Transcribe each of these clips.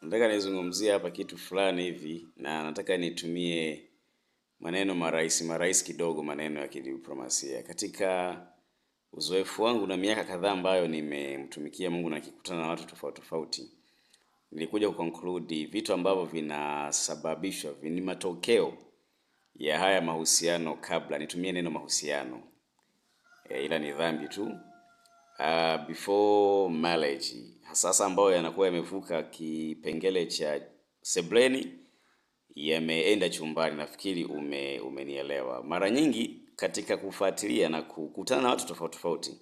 Nataka nizungumzie hapa kitu fulani hivi na nataka nitumie maneno marahisi kidogo, maneno ya kidiplomasia. Katika uzoefu wangu na miaka kadhaa ambayo nimemtumikia Mungu na kikutana na watu tofauti tofauti, nilikuja kuconclude vitu ambavyo vinasababishwa ni matokeo ya haya mahusiano. Kabla nitumie neno mahusiano, ila ni dhambi tu. Before marriage, sasa ambayo yanakuwa yamevuka kipengele cha sebleni yameenda chumbani. Nafikiri umenielewa. Mara nyingi katika kufuatilia na kukutana na watu tofauti tofauti,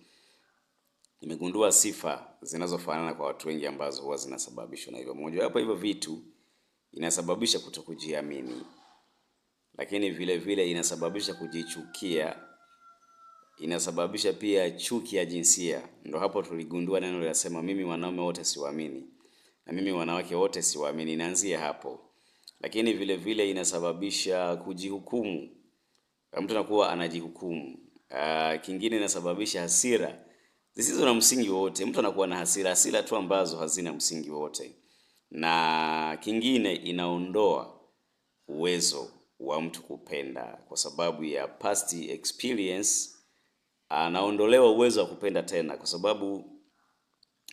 nimegundua sifa zinazofanana kwa watu wengi ambazo huwa zinasababishwa na hivyo. Moja wapo hivyo vitu inasababisha kutokujiamini, lakini vile vile inasababisha kujichukia, inasababisha pia chuki ya jinsia. Ndio hapo tuligundua neno linasema mimi wanaume wote siwaamini na mimi wanawake wote siwaamini, inaanzia hapo. Lakini vile vile inasababisha kujihukumu, mtu anakuwa anajihukumu. Kingine inasababisha hasira zisizo na msingi wote, mtu anakuwa na hasira tu ambazo hazina msingi wote. Na kingine inaondoa uwezo wa mtu kupenda kwa sababu ya past experience. Anaondolewa uwezo wa kupenda tena kwa sababu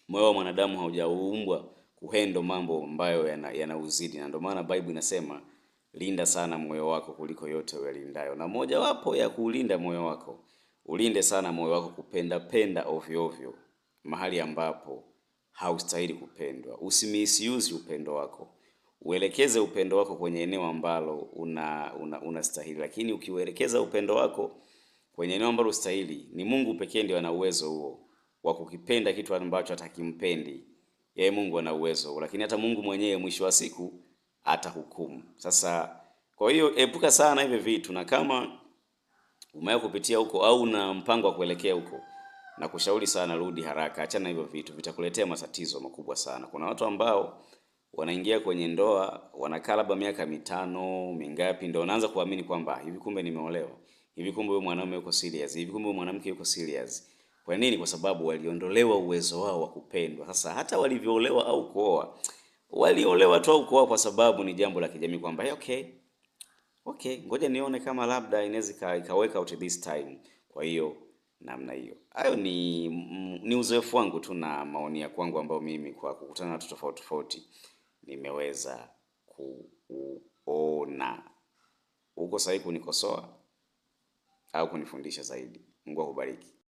moyo wa mwanadamu haujaumbwa kuhendo mambo ambayo yanauzidi. Na ndio maana Bible inasema linda sana moyo wako kuliko yote uyalindayo. Na moja wapo ya kulinda moyo wako, ulinde sana moyo wako kupenda ovyo ovyo mahali ambapo haustahili kupendwa. Usimisuse upendo wako. Uelekeze upendo wako kwenye eneo ambalo unastahili. Lakini ukiuelekeza upendo wako kwenye eneo ambalo ustahili, ni Mungu pekee ndiye ana uwezo huo wa kukipenda kitu ambacho hatakimpendi. Yeye Mungu ana uwezo, lakini hata Mungu mwenyewe mwisho wa siku atahukumu. Sasa kwa hiyo epuka sana hivi vitu, na kama umewahi kupitia huko au una mpango wa kuelekea huko, na kushauri sana rudi haraka, achana hivyo vitu, vitakuletea matatizo makubwa sana. Kuna watu ambao wanaingia kwenye ndoa, wanakaa labda miaka mitano, mingapi, ndio wanaanza kuamini kwamba hivi kumbe nimeolewa. Hivi kumbe huyu mwanaume yuko serious. Hivi kumbe huyu mwanamke yuko serious. Kwa nini? Kwa sababu waliondolewa uwezo wao wa kupendwa. Sasa hata walivyoolewa au kuoa, waliolewa tu au kuoa kwa sababu ni jambo la kijamii kwamba okay, ngoja nione kama labda inaweza ikaweka out this time. Kwa hiyo namna hiyo. Hayo ni uzoefu wangu tu na maoni ya kwangu ambao mimi kwa kukutana na watu tofauti tofauti nimeweza kuona. Uko sahihi kunikosoa au kunifundisha zaidi. Mungu akubariki.